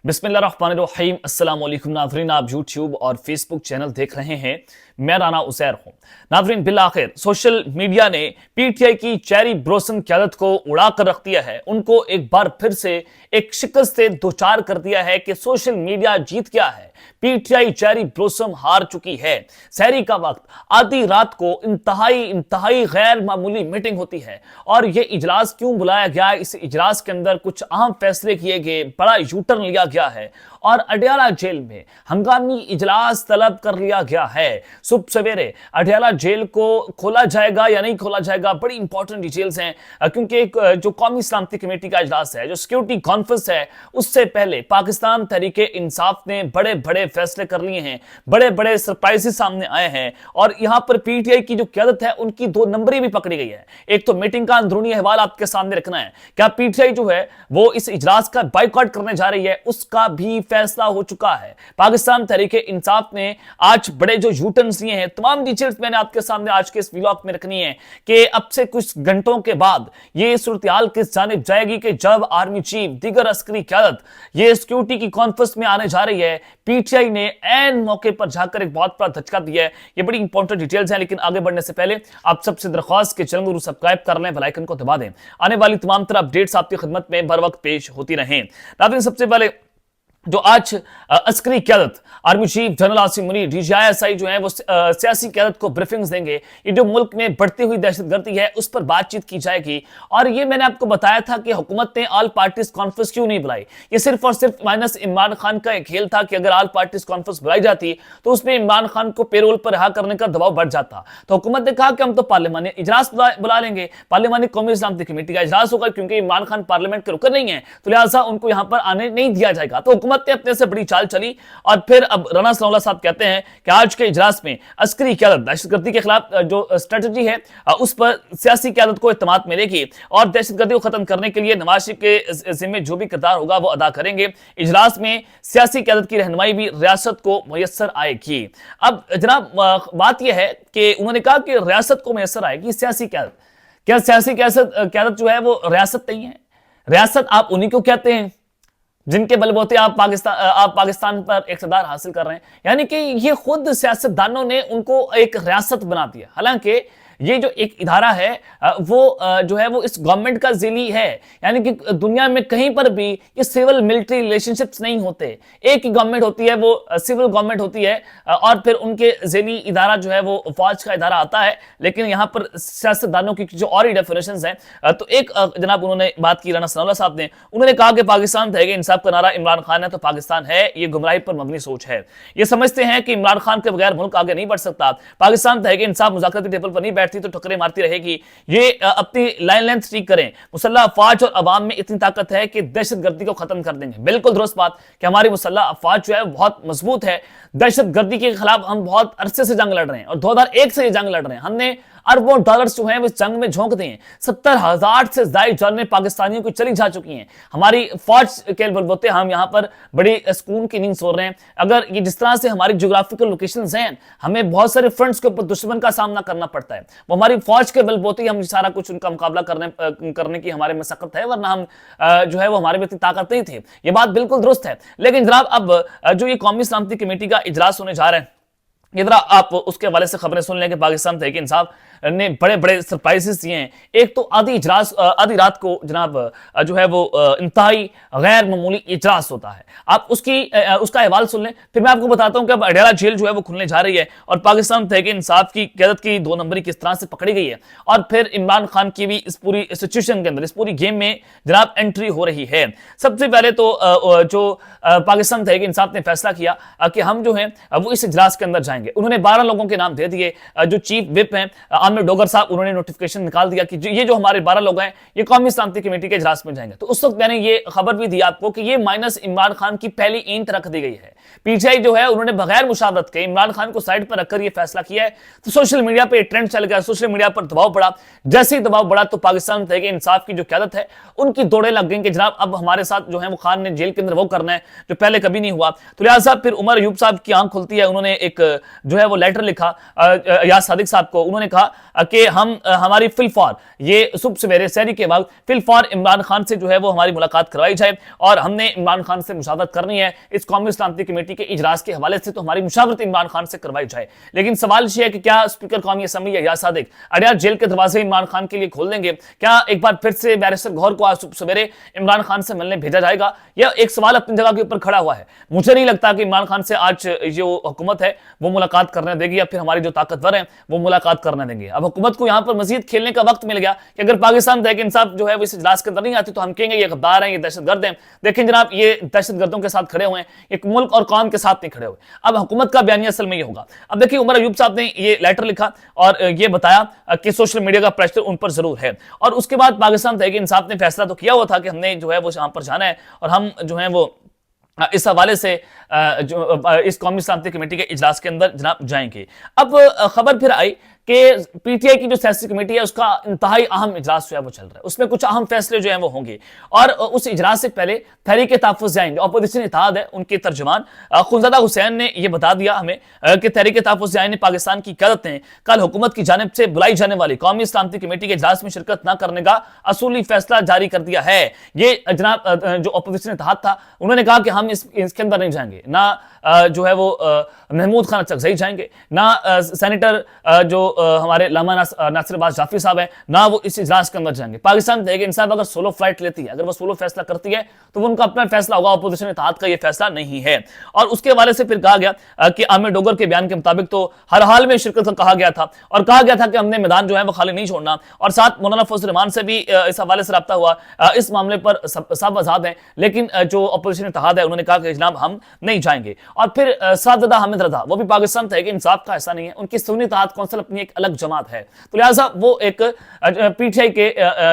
बिस्मिल्लाहिर्रहमानिर्रहीम। अस्सलाम वालेकुम नाज़रीन, आप यूट्यूब और फेसबुक चैनल देख रहे हैं। मैं राना उज़ैर हूं। नाज़रीन, बिल आखिर सोशल मीडिया ने पीटीआई की चेरी ब्लॉसम क़यादत को उड़ा कर रख दिया है। उनको एक बार फिर से एक शिकस्त से दो चार कर दिया है कि सोशल मीडिया जीत गया है, पीटीआई चेरी ब्लॉसम हार चुकी है। सहरी का वक्त आधी रात को इंतहाई गैर मामूली मीटिंग होती है और यह इजलास क्यों बुलाया गया, इस इजलास के अंदर कुछ अहम फैसले किए गए, बड़ा यूटर्न लिया गया है और अडयाला जेल में हंगामी इजलास तलब कर लिया गया है। सुबह सवेरे अडयाला जेल को खोला जाएगा या नहीं खोला जाएगा, बड़ी इंपॉर्टेंट डिटेल्स हैं, क्योंकि जो कौमी सलामती कमेटी का इजलास है, जो सिक्योरिटी कॉन्फ्रेंस है, उससे पहले पाकिस्तान तहरीक इंसाफ ने बड़े बड़े फैसले कर लिए हैं, बड़े बड़े सरप्राइजेस सामने आए हैं और यहां पर पीटीआई की जो क़यादत है उनकी दो नंबरी भी पकड़ी गई है। एक तो मीटिंग का अंदरूनी अहवाल आपके सामने रखना है, क्या पीटीआई जो है वो इस इजलास का बाइकआउट करने जा रही है, उसका भी फैसला हो चुका है। पाकिस्तान तहरीक इंसाफ ने आज बड़े जो यूटर्न्स लिए हैं, तमाम डिटेल्स मैंने आपके सामने आज के इस व्लॉग में रखनी है कि अब से कुछ घंटों के बाद ये सूरत-ए-हाल किस जानिब जाएगी कि जब आर्मी चीफ, दीगर अस्करी क़यादत ये सिक्योरिटी की कॉन्फ्रेंस में आने जा रही है। पीटीआई ने ऐन मौके पर जाकर एक बहुत बड़ा धचका दिया है। ये बड़ी इंपॉर्टेंट डिटेल्स हैं, लेकिन आगे बढ़ने से पहले आप सबसे दरख्वास्त के चैनल को सब्सक्राइब कर लें, बेल आइकन को दबा दें। आने वाली तमाम तरह अपडेट्स आपकी खिदमत में बर वक्त पेश होती रहें। नाज़रीन, सबसे पहले जो आज अस्करी क़यादत army chief general Asim Munir DG ISI जो है वो सियासी क़यादत को ब्रीफिंग्स देंगे। ये जो मुल्क में बढ़ती हुई दहशतगर्दी है उस पर बातचीत की जाएगी और ये मैंने आपको बताया था कि हुकूमत ने ऑल पार्टीज कॉन्फ्रेंस क्यों नहीं बुलाई। ये सिर्फ और सिर्फ माइनस इमरान खान का एक खेल था कि अगर ऑल पार्टीज कॉन्फ्रेंस बुलाई जाती तो उसमें इमरान खान को पेरोल पर रिहा करने का दबाव बढ़ जाता। तो हुकूमत ने कहा कि हम तो पार्लियामानी इजलास बुला लेंगे, पार्लियामानी कौमी सलामती कमेटी का इजलास होगा, क्योंकि इमरान खान पार्लियामेंट के रुकन नहीं है तो लिहाजा उनको यहां पर आने नहीं दिया जाएगा। तो हुकूमत ने अपने से बड़ी चाल चली और फिर अब राना सनाउल्लाह साहब कहते हैं कि आज के इजलास में अस्करी क़यादत दहशतगर्दी के खिलाफ जो स्ट्रेटजी है उस पर सियासी क़यादत को इत्मीनान मिलेगी और दहशतगर्दी को खत्म करने के लिए नवाज शरीफ के जिम्मे जो भी किरदार होगा वो अदा करेंगे। इजलास में सियासी क़यादत की रहनुमाई भी रियासत को मुयस्सर आएगी। अब जनाब, बात यह है कि उन्होंने कहा कि रियासत को मुयस्सर आएगी सियासी क़यादत। क्या सियासी क़यादत जो है वो रियासत नहीं है? रियासत आप उन्हीं को कहते हैं जिनके बलबूते आप पाकिस्तान पर इक़्तिदार हासिल कर रहे हैं, यानी कि ये खुद सियासतदानों ने उनको एक रियासत बना दिया। हालांकि ये जो एक इदारा है वो जो है वो इस गवर्नमेंट का ज़िली है, यानी कि दुनिया में कहीं पर भी ये सिविल मिलिट्री रिलेशनशिप्स नहीं होते। एक ही गवर्नमेंट होती है, वो सिविल गवर्नमेंट होती है और फिर उनके ज़िली इदारा जो है वो फौज का इदारा आता है। लेकिन यहाँ पर सियासतदानों की जो और ही डेफिनेशंस हैं, तो एक जनाब उन्होंने बात की राना सनाउल्लाह साहब ने, उन्होंने कहा कि पाकिस्तान तहरीक इंसाफ का नारा इमरान खान है तो पाकिस्तान है, ये गुमराही पर मबनी सोच है। ये समझते हैं कि इमरान खान के बगैर मुल्क आगे नहीं बढ़ सकता। पाकिस्तान तहरीक इंसाफ मुज़ाकराती टेबल पर नहीं बैठती तो टकरे मारती रहेगी। ये अपनी लाइन लेंथ ठीक करें। मुसल्लह अफवाज और अवाम में इतनी ताकत है कि दहशतगर्दी को खत्म कर देंगे। बिल्कुल दुरुस्त बात कि हमारी मुसल्लह अफवाज जो है बहुत मजबूत है। दहशतगर्दी के खिलाफ हम बहुत अरसे से जंग लड़ रहे हैं और 2001 से ये जंग लड़ रहे हैं। हमने अरबों डॉलर्स जो हैं वो जंग में झोंक दिए हैं। 70,000 से ज्यादा जानें पाकिस्तानियों की चली जा चुकी हैं। हमारी फौज के बलबूते हम यहाँ पर बड़ी सुकून की नींद सो रहे हैं। अगर ये जिस तरह से हमारी ज्योग्राफिकल लोकेशंस हैं, हमें बहुत सारे फ्रंट्स के ऊपर दुश्मन का सामना करना पड़ता है, वो हमारी फौज के बलबूते हम सारा कुछ उनका मुकाबला करने की हमारे मशक्कत है, वरना हम जो है वो हमारे में इतनी ताकत नहीं थी। ये बात बिल्कुल दुरुस्त है। लेकिन जनाब, अब जो ये कौमी सलामती कमेटी का इजलास होने जा रहा है, इधर आप उसके हवाले से खबरें सुन लें कि पाकिस्तान तहरीक इंसाफ ने बड़े बड़े सरप्राइजेस दिए हैं। एक तो आधी रात को जनाब जो है वो इंतहाई गैर मामूली इजलास होता है। आप उसका अहवाल सुन लें, फिर मैं आपको बताता हूं कि अब अडयाला जेल जो है वो खुलने जा रही है और पाकिस्तान तहरीक इंसाफ की क़यादत की दो नंबरी किस तरह से पकड़ी गई है और फिर इमरान खान की भी इस पूरी सिचुएशन के अंदर, इस पूरी गेम में जनाब एंट्री हो रही है। सबसे पहले तो जो पाकिस्तान तहरीक इंसाफ ने फैसला किया कि हम जो है वो इस इजलास के अंदर जाएंगे। उन्होंने 12 लोगों के नाम दे दिए। जो चीफ विप हैं आमिर डोगर साहब, उन्होंने नोटिफिकेशन निकाल दिया कि ये जो हमारे 12 लोग हैं ये कौमी सलामती कमेटी के इजलास में जाएंगे। तो उस वक्त मैंने ये खबर भी दी आपको कि ये माइनस इमरान खान की पहली ईंट रख दी गई है। पीटीआई जो है उन्होंने बगैर मुशावरत के इमरान खान को साइड पर रखकर ये फैसला किया है। तो सोशल मीडिया पर ट्रेंड चल गया, सोशल मीडिया पर दबाव बढ़ा। जैसे ही दबाव बढ़ा तो पाकिस्तान तहरीक इंसाफ की जो क़यादत है उनकी दौड़े लग गई कि जनाब अब हमारे साथ जो है वो खान ने जेल के अंदर वो करना है जो पहले कभी नहीं हुआ। तो लिहाजा फिर उमर अयूब साहब की आंख खुलती है। उन्होंने एक जो है वो लेटर लिखा याज सादिक साहब को। उन्होंने कहा कि हम हमारी फिलफौर ये सुबह सवेरे सहरी के बाद फिलफौर इमरान खान से जो है वो हमारी मुलाकात करवाई जाए और हमने इमरान खान से मुशावरत करनी है इस कौमी सलामती कमेटी के इजलास के हवाले से, तो हमारी मुशावरत इमरान खान से करवाई जाए। लेकिन सवाल ये है कि क्या स्पीकर कौमी असम्बली याज सादिक अड़ियाल जेल के दरवाजे इमरान खान के लिए खोल देंगे? क्या एक बार फिर से बैरिस्टर गौहर को आज सवेरे इमरान खान से मिलने भेजा जाएगा? यह एक सवाल अपनी जगह के ऊपर खड़ा हुआ है। मुझे नहीं लगता कि इमरान खान से आज जो हुकूमत है वो मुलाकात करने देगी या फिर हमारी जो ताकतवर हैं वो मुलाकात करने देंगे। अब हुकूमत को यहां पर मजीद खेलने का वक्त मिल गया कि अगर पाकिस्तान तहरीक इंसाफ जो है वो इस इजलास के अंदर नहीं आती तो हम कहेंगे ये गद्दार हैं, ये दहशतगर्द हैं। देखें जनाब, ये दहशतगर्दों के साथ खड़े हुए हैं, एक मुल्क और कौम के साथ नहीं खड़े हुए। अब हुकूमत का बयानिया असल में ये होगा। अब देखिए उमर अयूब साहब ने ये लेटर लिखा और ये बताया कि सोशल मीडिया का प्रेशर उन पर जरूर है, और उसके बाद पाकिस्तान तहरीक इंसाफ ने फैसला तो किया हुआ था कि हमने जो है वो वहां पर जाना है और हम जो है वो इस हवाले से जो इस कौमी सलामती कमेटी के इजलास के अंदर जनाब जाएंगे। अब खबर फिर आई कि पीटीआई की जो सियासी कमेटी है उसका इंतहाई अहम इजलास जो है वो चल रहा है, उसमें कुछ अहम फैसले जो है वो होंगे और उस इजलास से पहले तहरीक तहफ़्फ़ुज़ जाएंगे। अपोजिशन इत्तेहाद है, उनके तर्जुमान खुंज़ादा हुसैन ने यह बता दिया हमें कि तहरीक तहफ़्फ़ुज़ जाएं ने पाकिस्तान की क़यादत ने कल हुकूमत की जानिब से बुलाई जाने वाली कौमी सलामती कमेटी के इजलास में शिरकत न करने का असूली फैसला जारी कर दिया है। ये जनाब जो अपोजिशन इत्तेहाद था उन्होंने कहा कि हम इसके अंदर नहीं जाएंगे, ना जो है वो महमूद खान अचकज़ई जाएंगे, ना सेनेटर जो हमारे लामा नासिर अब्बास जाफरी साहब हैं, ना वो इस इजलास के अंदर जाएंगे। पाकिस्तान तहरीक इंसाफ अगर सोलो फ्लाइट लेती है, अगर वो सोलो फैसला करती है तो वो उनका अपना फैसला होगा, अपोजिशन इत्तेहाद का ये फैसला नहीं है। और उसके हवाले से फिर कहा गया कि आमिर डोगर के बयान के मुताबिक तो हर हाल में शिरकत का कहा गया था और कहा गया था कि हमने मैदान जो है वो खाली नहीं छोड़ना, और साथ मौलाना फजल रहमान से भी इस हवाले से रब्ता हुआ। इस मामले पर सब आजाद हैं, लेकिन जो अपोजिशन इत्तेहाद है उन्होंने कहा कि जनाब हम नहीं जाएंगे। और फिर साददा हामिद रजा, वो भी पाकिस्तान तहरीक इंसाफ का हिस्सा नहीं है, उनकी सुन्नी इत्तेहाद कौंसिल अपनी एक अलग जमात है, तो लिहाजा वो एक पीटीआई के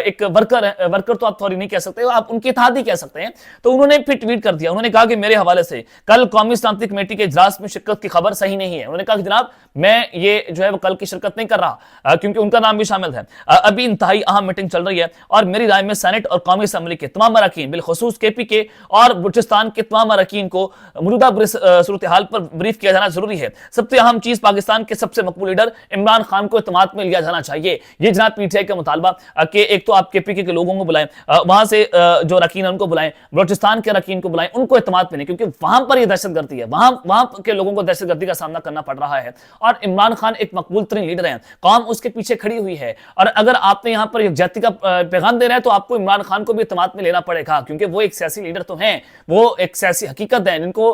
एक वर्कर तो आप थोड़ी नहीं कह सकते, आप उनके इत्तेहादी कह सकते हैं। तो उन्होंने फिर ट्वीट कर दिया, उन्होंने कहा कि मेरे हवाले से कल कौमी सलामती कमेटी के इजलास में शिरकत की खबर सही नहीं है। उन्होंने कहा कि जनाब मैं ये जो है वो कल की शिरकत नहीं कर रहा, क्योंकि उनका नाम भी शामिल है। अभी इंतहाई अहम मीटिंग चल रही है और मेरी राय में सेनेट और कौमी असम्बली के तमाम अरकान, बिलखुसूस केपी के और बलूचिस्तान के तमाम अरकान को मौजूदा सूरत हाल पर ब्रीफ किया जाना जरूरी है। सबसे अहम चीज पाकिस्तान के सबसे मकबूल लीडर इमरान खान को इत्तेमाद में लिया जाना चाहिए। ये जनाब पीटीआई का मुतालबा कि एक तो आप केपीके के लोगों को बुलाएं, वहां से जो अरकान उनको बुलाएं, बलूचिस्तान के अरकान को बुलाएं, उनको इत्तेमाद में नहीं, क्योंकि वहां पर ये दहशतगर्दी है, वहां के लोगों को दहशतगर्दी का सामना करना पड़ रहा है। और इमरान खान एक मकबूल तरीन लीडर है, कौम उसके पीछे खड़ी हुई है, और अगर आपने यहाँ पर यकजहती का पैगाम दे रहे हैं तो आपको इमरान खान को भी इत्तेमाद में लेना पड़ेगा, क्योंकि वो एक सियासी लीडर तो हैं, वो एक सियासी हकीकत है, जिनको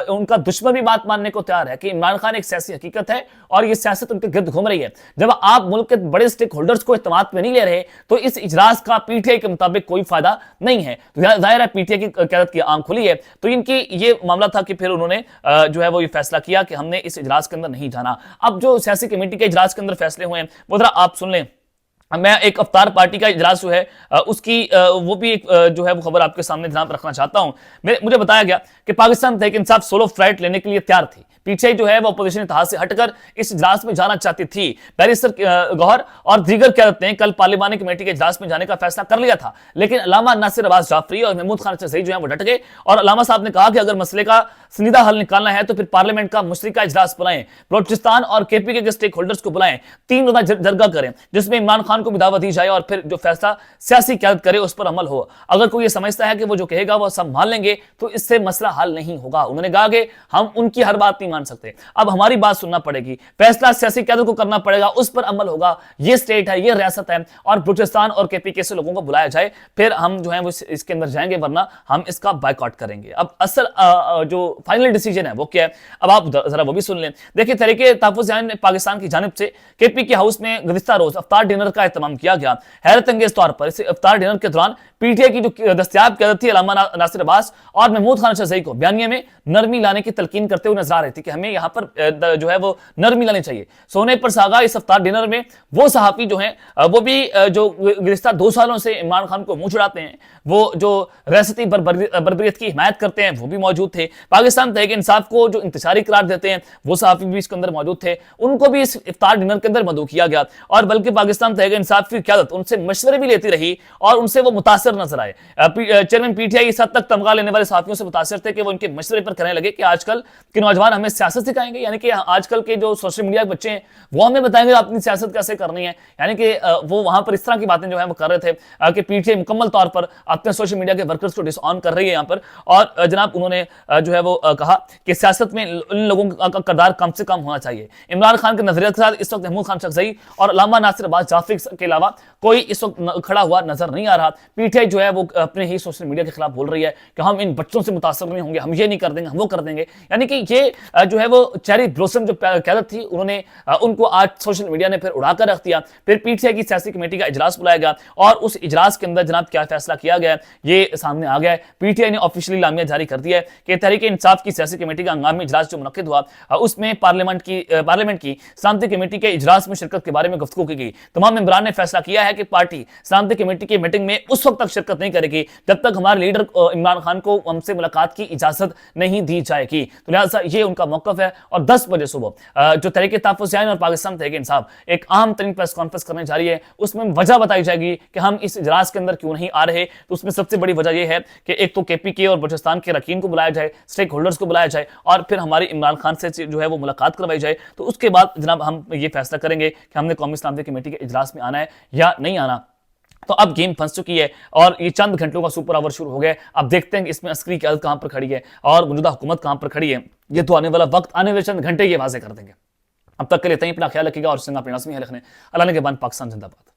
उनका दुश्मन भी बात मानने को तैयार है कि इमरान खान एक सियासी हकीकत है और ये सियासत उनके गिर्द घूम रही है। जब आप मुल्क के बड़े स्टेक होल्डर्स को इत्तेमाद में नहीं ले रहे तो इस इजलास का पीटीआई के मुताबिक कोई फायदा नहीं है। तो जाहिर है पीटीआई की क़यादत की आंख खुली है, तो इनकी ये मामला था कि फिर उन्होंने जो है वो ये फैसला किया कि हमने इस इजलास के अंदर नहीं जाना। अब जो सियासी कमेटी के इजलास के अंदर फैसले हुए हैं वो जरा आप सुन लें। मैं एक अफ्तार पार्टी का इजलास जो है उसकी वो भी एक जो है वो खबर आपके सामने जनाब रखना चाहता हूं। मुझे बताया गया कि पाकिस्तान तहरीक इंसाफ सोलो फ्लाइट लेने के लिए तैयार थी। पीटीआई जो है वो अपोजिशन इत्तेहाद से हटकर इस इजलास में जाना चाहती थी। बैरिस्टर गौहर और दीगर क़यादत ने कल पार्लिमानी कमेटी के इजलास में जाने का फैसला कर लिया था, लेकिन अल्लामा नासिर अब्बास जाफरी और महमूद खान अचकज़ई जो है वो डट गए और अल्लामा साहब ने कहा कि अगर मसले का संजीदा हल निकालना है तो फिर पार्लियामेंट का मुश्तरका इजलास बुलाएं, बलूचिस्तान और केपीके के स्टेक होल्डर्स को बुलाएं, 3 रोज़ा जरगा करें जिसमें इमरान खान को भी दावत दी जाए और फिर जो फैसला सियासी क़यादत करे उस पर अमल हो। अगर कोई ये समझता है कि वो जो कहेगा वो सब मान लेंगे तो इससे मसला हल नहीं होगा। उन्होंने कहा कि हम उनकी हर बात नहीं मान सकते, अब हमारी बात सुनना पड़ेगी, फैसला सियासी क़यादत को करना पड़ेगा, उस पर अमल होगा। ये स्टेट है, ये रियासत है और बलूचिस्तान और केपीके से लोगों को बुलाया जाए, फिर हम जो है वो इसके अंदर जाएंगे, वरना हम इसका बायकॉट करेंगे। अब असल जो फाइनल डिसीजन है वो क्या है, अब आप जरा वो भी सुन लें। देखिए तहरीक तहफ़्फ़ुज़ ने पाकिस्तान की जानिब से केपीके हाउस में गुज़िश्ता रोज इफ्तार डिनर का एहतमाम किया गया। हैरत अंगेज तौर पर इस इफ्तार डिनर के दौरान पीटीआई की जो दस्तयाब क़यादत थी अल्लामा नासिर अब्बास और महमूद खान अचकज़ई को बयानिया में नरमी लाने की तलकीन करते हुए नजर आ रही थी कि हमें यहाँ पर जो है वो नरमी लानी चाहिए। सोने पर सागा इस इफ्तार डिनर में वो सहाफ़ी जो हैं वो भी जो गुज़िश्ता 2 सालों से इमरान खान को मुंह छुड़ाते हैं, वो जो रियासती बर्बरियत की हिमायत करते हैं वो भी मौजूद थे। पाकिस्तान तहरीक इंसाफ को जो इंतशारी करार देते हैं वो सहाफ़ी भी इसके अंदर मौजूद थे, उनको भी इस इफ्तार डिनर के अंदर मदऊ किया गया। और बल्कि पाकिस्तान तहरीक इंसाफ की क़यादत उनसे मशवरे भी लेती रही और उनसे वो मुतासर नजर आए। चेयरमैन पीटीआई इस हद तक तमगा लेने वाले साथियों से मुतासर थे कि वो उनके मशवरे पर कहने लगे कि आजकल के नौजवान हमें सियासत सिखाएंगे, यानी कि आजकल के जो सोशल मीडिया के बच्चे हैं वो हमें बताएंगे अपनी सियासत कैसे करनी है। यानी कि वो वहां पर इस तरह की बातें जो है वो कर रहे थे कि पीटीआई मुकम्मल तौर पर अपने सोशल मीडिया के वर्कर्स को डिसऑन कर रही है यहाँ पर। और जनाब उन्होंने जो है वो कहा कि सियासत में इन लोगों का किरदार कम से कम होना चाहिए। इमरान खान के नजरिए के साथ इस वक्त महमूद खान शख्सई और अल्लामा नासिर अब्बास जाफरी के अलावा कोई इस वक्त खड़ा हुआ नजर नहीं आ रहा। पीटीआई जो है वो अपने ही सोशल मीडिया के खिलाफ बोल रही है कि हम इन बच्चों से मुतासर नहीं होंगे, हम ये नहीं कर देंगे, हम वो कर देंगे। यानी कि ये जो है वो चेरी ब्लॉसम जो क़यादत थी उन्होंने उनको आज सोशल मीडिया ने फिर उड़ाकर रख दिया। फिर पीटीआई की सियासी कमेटी का इजलास बुलाया गया और उस इजलास के अंदर जनाब क्या फैसला किया गया ये सामने आ गया है। पीटीआई ने ऑफिशियली लामिया जारी कर दिया है कि तहरीक इंसाफ की सियासी कमेटी का हंगामी इजलास जो मुनक्किद हुआ उसमें पार्लियामेंट की सलामती कमेटी के इजलास में शिरकत के बारे में गुफ्तगू की गई। तमाम मेंबरान ने फैसला किया है कि पार्टी सलामती कमेटी की मीटिंग में उस वक्त तक शिरकत नहीं करेगी जब तक हमारे लीडर इमरान खान को हमसे मुलाकात की इजाजत नहीं दी जाएगी। तो लिहाजा ये उनका मौकफ है। और 10 बजे सुबह जो तहरीक तहफ़्फ़ुज़ और पाकिस्तान तहरीक इंसाफ एक आम तरीन प्रेस कॉन्फ्रेंस करने जा रही है, उसमें वजह बताई जाएगी कि हम इस इजलास के अंदर क्यों नहीं आ रहे। तो उसमें सबसे बड़ी वजह यह है कि एक तो केपीके और बलूचिस्तान के रकीन को बुलाया जाए, स्टेक होल्डर्स को बुलाया जाए और फिर हमारी इमरान खान से जो है वो मुलाकात करवाई जाए। तो उसके बाद जनाब हम ये फैसला करेंगे कि हमने कौमी सलामती कमेटी के इजलास में आना है या नहीं आना। तो अब गेम फंस चुकी है और ये चंद घंटों का सुपर ओवर शुरू हो गया। अब देखते हैं कि इसमें अस्करी क़यादत कहां पर खड़ी है और मौजूदा हुकूमत कहां पर खड़ी है। ये तो आने वाला वक्त, आने वाले चंद घंटे ये वाज़ेह कर देंगे। अब तक के लिए इतना ही, अपना ख्याल रखिएगा और अपने नाज़मीन है लिखने अल्लाह ने के बाद पाकिस्तान जिंदाबाद।